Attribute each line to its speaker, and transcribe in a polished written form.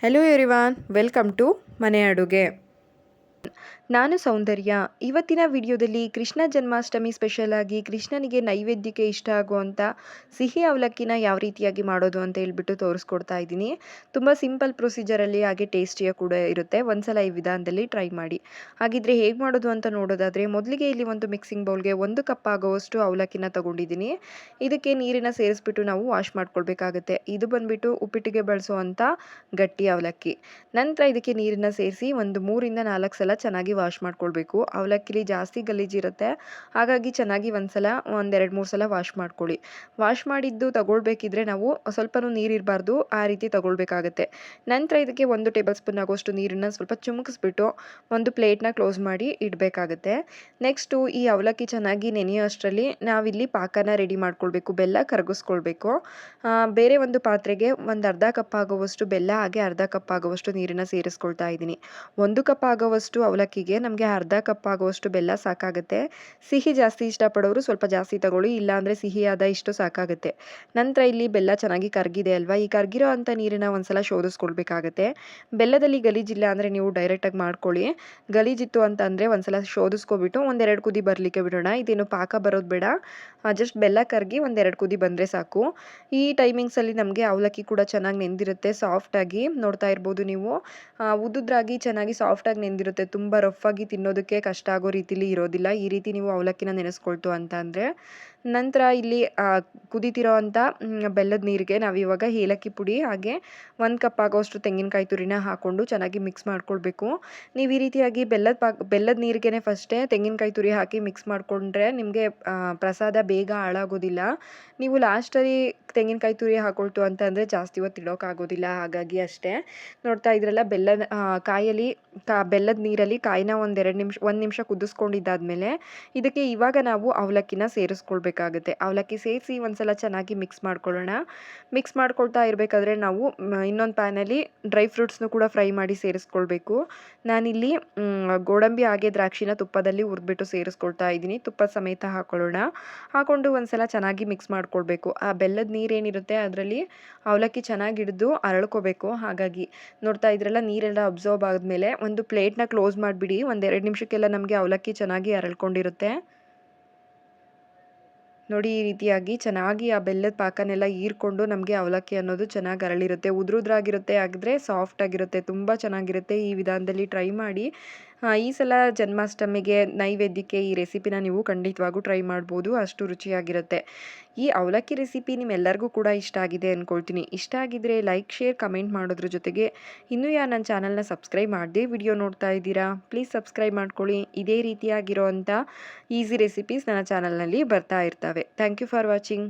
Speaker 1: Hello everyone, welcome to ಮನೆ ಅಡುಗೆ. ನಾನು ಸೌಂದರ್ಯ. ಇವತ್ತಿನ ವಿಡಿಯೋದಲ್ಲಿ ಕೃಷ್ಣ ಜನ್ಮಾಷ್ಟಮಿ ಸ್ಪೆಷಲ್ ಆಗಿ ಕೃಷ್ಣನಿಗೆ ನೈವೇದ್ಯಕ್ಕೆ ಇಷ್ಟ ಆಗುವಂಥ ಸಿಹಿ ಅವಲಕ್ಕಿನ ಯಾವ ರೀತಿಯಾಗಿ ಮಾಡೋದು ಅಂತ ಹೇಳ್ಬಿಟ್ಟು ತೋರಿಸ್ಕೊಡ್ತಾ ಇದ್ದೀನಿ. ತುಂಬ ಸಿಂಪಲ್ ಪ್ರೊಸೀಜರಲ್ಲಿ ಹಾಗೆ ಟೇಸ್ಟಿಯಾಗಿ ಕೂಡ ಇರುತ್ತೆ. ಒಂದ್ಸಲ ಈ ವಿಧಾನದಲ್ಲಿ ಟ್ರೈ ಮಾಡಿ. ಹಾಗಿದ್ರೆ ಹೇಗೆ ಮಾಡೋದು ಅಂತ ನೋಡೋದಾದರೆ ಮೊದಲಿಗೆ ಇಲ್ಲಿ ಒಂದು ಮಿಕ್ಸಿಂಗ್ ಬೌಲ್ಗೆ 1 ಕಪ್ ಆಗುವಷ್ಟು ಅವಲಕ್ಕಿನ ತಗೊಂಡಿದ್ದೀನಿ. ಇದಕ್ಕೆ ನೀರನ್ನು ಸೇರಿಸ್ಬಿಟ್ಟು ನಾವು ವಾಶ್ ಮಾಡ್ಕೊಳ್ಬೇಕಾಗತ್ತೆ. ಇದು ಬಂದ್ಬಿಟ್ಟು ಉಪ್ಪಿಟ್ಟಿಗೆ ಬಳಸುವಂಥ ಗಟ್ಟಿ ಅವಲಕ್ಕಿ. ನಂತರ ಇದಕ್ಕೆ ನೀರನ್ನು ಸೇರಿಸಿ ಒಂದು 3 ಇಂದ 4 ಸಲ ಚೆನ್ನಾಗಿ ವಾಶ್ ಮಾಡ್ಕೊಳ್ಬೇಕು. ಅವಲಕ್ಕಿಲಿ ಜಾಸ್ತಿ ಗಲೀಜಿರುತ್ತೆ, ಹಾಗಾಗಿ ಚೆನ್ನಾಗಿ ಒಂದ್ಸಲ 2-3 ಸಲ ವಾಶ್ ಮಾಡ್ಕೊಳ್ಳಿ. ವಾಶ್ ಮಾಡಿದ್ದು ತಗೊಳ್ಬೇಕಿದ್ರೆ ನಾವು ಸ್ವಲ್ಪನೂ ನೀರಿರಬಾರ್ದು, ಆ ರೀತಿ ತಗೊಳ್ಬೇಕಾಗತ್ತೆ. ನಂತರ ಇದಕ್ಕೆ 1 ಟೇಬಲ್ ಸ್ಪೂನ್ ಆಗೋಷ್ಟು ನೀರನ್ನು ಸ್ವಲ್ಪ ಚಿಮುಕಿಸ್ಬಿಟ್ಟು ಒಂದು ಪ್ಲೇಟ್ನ ಕ್ಲೋಸ್ ಮಾಡಿ ಇಡಬೇಕಾಗತ್ತೆ. ನೆಕ್ಸ್ಟು ಈ ಅವಲಕ್ಕಿ ಚೆನ್ನಾಗಿ ನೆನೆಯೋ ಅಷ್ಟರಲ್ಲಿ ನಾವಿಲ್ಲಿ ಪಾಕನ ರೆಡಿ ಮಾಡ್ಕೊಳ್ಬೇಕು. ಬೆಲ್ಲ ಕರಗಿಸ್ಕೊಳ್ಬೇಕು. ಬೇರೆ ಒಂದು ಪಾತ್ರೆಗೆ ಒಂದು ಅರ್ಧ ಕಪ್ ಆಗುವಷ್ಟು ಬೆಲ್ಲ ಹಾಗೆ ಅರ್ಧ ಕಪ್ ಆಗುವಷ್ಟು ನೀರನ್ನು ಸೇರಿಸ್ಕೊಳ್ತಾ ಇದ್ದೀನಿ. 1 ಕಪ್ ಆಗುವಷ್ಟು ಅವಲಕ್ಕಿಗೆ ನಮಗೆ ಅರ್ಧ ಕಪ್ ಆಗುವಷ್ಟು ಬೆಲ್ಲ ಸಾಕಾಗುತ್ತೆ. ಸಿಹಿ ಜಾಸ್ತಿ ಇಷ್ಟಪಡೋರು ಸ್ವಲ್ಪ ಜಾಸ್ತಿ ತಗೊಳ್ಳಿ, ಇಲ್ಲಾಂದರೆ ಸಿಹಿಯಾದ ಇಷ್ಟು ಸಾಕಾಗುತ್ತೆ. ನಂತರ ಇಲ್ಲಿ ಬೆಲ್ಲ ಚೆನ್ನಾಗಿ ಕರಗಿದೆ ಅಲ್ವಾ, ಈ ಕರಗಿರೋ ಅಂಥ ನೀರನ್ನು ಒಂದ್ಸಲ ಶೋಧಿಸ್ಕೊಳ್ಬೇಕಾಗತ್ತೆ. ಬೆಲ್ಲದಲ್ಲಿ ಗಲೀಜಿಲ್ಲ ಅಂದರೆ ನೀವು ಡೈರೆಕ್ಟಾಗಿ ಮಾಡ್ಕೊಳ್ಳಿ. ಗಲೀಜಿತ್ತು ಅಂತ ಅಂದರೆ ಒಂದ್ಸಲ ಶೋಧಿಸ್ಕೊಬಿಟ್ಟು 1-2 ಕುದಿ ಬರಲಿಕ್ಕೆ ಬಿಡೋಣ. ಇದೇನು ಪಾಕ ಬರೋದು ಬೇಡ, ಜಸ್ಟ್ ಬೆಲ್ಲ ಕರಗಿ 1-2 ಕುದಿ ಬಂದರೆ ಸಾಕು. ಈ ಟೈಮಿಂಗ್ಸಲ್ಲಿ ನಮಗೆ ಅವಲಕ್ಕಿ ಕೂಡ ಚೆನ್ನಾಗಿ ನೆಂದಿರುತ್ತೆ, ಸಾಫ್ಟಾಗಿ. ನೋಡ್ತಾ ಇರ್ಬೋದು ನೀವು, ಉದ್ದುದ್ರಾಗಿ ಚೆನ್ನಾಗಿ ಸಾಫ್ಟಾಗಿ ನೆಂದಿರುತ್ತೆ. ತುಂಬ ರಫಾಗಿ ತಿನ್ನೋದಕ್ಕೆ ಕಷ್ಟ ಆಗೋ ರೀತಿಲಿ ಇರೋದಿಲ್ಲ. ಈ ರೀತಿ ನೀವು ಅವಲಕ್ಕಿನ ನೆನೆಸ್ಕೊಳ್ತು ಅಂತ ಅಂದರೆ. ನಂತರ ಇಲ್ಲಿ ಕುದೀತಿರೋ ಅಂಥ ಬೆಲ್ಲದ ನೀರಿಗೆ ನಾವಿವಾಗ ಏಲಕ್ಕಿ ಪುಡಿ ಹಾಗೆ 1 ಕಪ್ ಆಗೋಷ್ಟು ತೆಂಗಿನಕಾಯಿ ತುರಿನ ಹಾಕ್ಕೊಂಡು ಚೆನ್ನಾಗಿ ಮಿಕ್ಸ್ ಮಾಡ್ಕೊಳ್ಬೇಕು. ನೀವು ಈ ರೀತಿಯಾಗಿ ಬೆಲ್ಲದ ನೀರಿಗೆನೆ ಫಸ್ಟೇ ತೆಂಗಿನಕಾಯಿ ತುರಿ ಹಾಕಿ ಮಿಕ್ಸ್ ಮಾಡಿಕೊಂಡ್ರೆ ನಿಮಗೆ ಪ್ರಸಾದ ಬೇಗ ಹಾಳಾಗೋದಿಲ್ಲ. ನೀವು ಲಾಸ್ಟಲ್ಲಿ ತೆಂಗಿನಕಾಯಿ ತುರಿ ಹಾಕೊಳ್ತು ಅಂತ ಅಂದರೆ ಜಾಸ್ತಿ ಹೊತ್ತು ಇಡೋಕ್ಕಾಗೋದಿಲ್ಲ, ಹಾಗಾಗಿ ಅಷ್ಟೇ. ನೋಡ್ತಾ ಇದ್ರಲ್ಲ, ಬೆಲ್ಲದ ನೀರಲ್ಲಿ ಕಾಯಿನ 1 ನಿಮಿಷ ಕುದಿಸ್ಕೊಂಡಿದ್ದಾದಮೇಲೆ ಇದಕ್ಕೆ ಇವಾಗ ನಾವು ಅವಲಕ್ಕಿನ ಸೇರಿಸ್ಕೊಳ್ಬೇಕಾಗುತ್ತೆ. ಅವಲಕ್ಕಿ ಸೇರಿಸಿ ಒಂದ್ಸಲ ಚೆನ್ನಾಗಿ ಮಿಕ್ಸ್ ಮಾಡ್ಕೊಳ್ಳೋಣ. ಮಿಕ್ಸ್ ಮಾಡ್ಕೊಳ್ತಾ ಇರಬೇಕಾದ್ರೆ ನಾವು ಇನ್ನೊಂದು ಪ್ಯಾನಲ್ಲಿ ಡ್ರೈ ಫ್ರೂಟ್ಸ್ನು ಕೂಡ ಫ್ರೈ ಮಾಡಿ ಸೇರಿಸ್ಕೊಳ್ಬೇಕು. ನಾನಿಲ್ಲಿ ಗೋಡಂಬಿ ಹಾಗೆ ದ್ರಾಕ್ಷಿನ ತುಪ್ಪದಲ್ಲಿ ಹುರಿದ್ಬಿಟ್ಟು ಸೇರಿಸ್ಕೊಳ್ತಾ ಇದ್ದೀನಿ. ತುಪ್ಪ ಸಮೇತ ಹಾಕೊಳ್ಳೋಣ. ಹಾಕ್ಕೊಂಡು ಒಂದ್ಸಲ ಚೆನ್ನಾಗಿ ಮಿಕ್ಸ್ ಮಾಡ್ಕೊಳ್ಬೇಕು. ಆ ಬೆಲ್ಲದ ನೀರೇನಿರುತ್ತೆ ಅದರಲ್ಲಿ ಅವಲಕ್ಕಿ ಚೆನ್ನಾಗಿ ಹಿಡಿದು ಅರಳ್ಕೋಬೇಕು. ಹಾಗಾಗಿ ನೋಡ್ತಾ ಇದ್ರಲ್ಲ, ನೀರೆಲ್ಲ ಅಬ್ಸರ್ವ್ ಆದಮೇಲೆ ಒಂದು ಪ್ಲೇಟ್ನ ಕ್ಲೋಸ್ ಮಾಡಿಬಿಡಿ. 1-2 ನಿಮಿಷಕ್ಕೆಲ್ಲ ನಮಗೆ ಅವಲಕ್ಕಿ ಚೆನ್ನಾಗಿ ಅರಳ್ಕೊಂಡಿರುತ್ತೆ. ನೋಡಿ, ಈ ರೀತಿಯಾಗಿ ಚೆನ್ನಾಗಿ ಆ ಬೆಲ್ಲದ ಪಾಕನೆಲ್ಲ ಹೀರ್ಕೊಂಡು ನಮಗೆ ಅವಲಕ್ಕಿ ಅನ್ನೋದು ಚೆನ್ನಾಗಿ ಅರಳಿರುತ್ತೆ. ಉದುರುದ್ರಾಗಿರುತ್ತೆ, ಆಗಿದ್ರೆ ಸಾಫ್ಟಾಗಿರುತ್ತೆ, ತುಂಬ ಚೆನ್ನಾಗಿರುತ್ತೆ. ಈ ವಿಧಾನದಲ್ಲಿ ಟ್ರೈ ಮಾಡಿ. ಈ ಸಲ ಜನ್ಮಾಷ್ಟಮಿಗೆ ನೈವೇದ್ಯಕ್ಕೆ ಈ ರೆಸಿಪಿನ ನೀವು ಖಂಡಿತವಾಗೂ ಟ್ರೈ ಮಾಡ್ಬೋದು, ಅಷ್ಟು ರುಚಿಯಾಗಿರುತ್ತೆ. ಈ ಅವಲಕ್ಕಿ ರೆಸಿಪಿ ನಿಮ್ಮೆಲ್ಲರಿಗೂ ಕೂಡ ಇಷ್ಟ ಆಗಿದೆ ಅಂದ್ಕೊಳ್ತೀನಿ. ಇಷ್ಟ ಆಗಿದ್ರೆ ಲೈಕ್, ಶೇರ್, ಕಮೆಂಟ್ ಮಾಡೋದ್ರ ಜೊತೆಗೆ ಇನ್ನೂ ಯಾರು ನನ್ನ ಚಾನಲ್ನ ಸಬ್ಸ್ಕ್ರೈಬ್ ಮಾಡದೆ ವಿಡಿಯೋ ನೋಡ್ತಾ ಇದ್ದೀರಾ, ಪ್ಲೀಸ್ ಸಬ್ಸ್ಕ್ರೈಬ್ ಮಾಡ್ಕೊಳ್ಳಿ. ಇದೇ ರೀತಿಯಾಗಿರೋವಂಥ ಈಸಿ ರೆಸಿಪೀಸ್ ನನ್ನ ಚಾನಲ್ನಲ್ಲಿ ಬರ್ತಾ ಇರ್ತವೆ. Thank you for watching.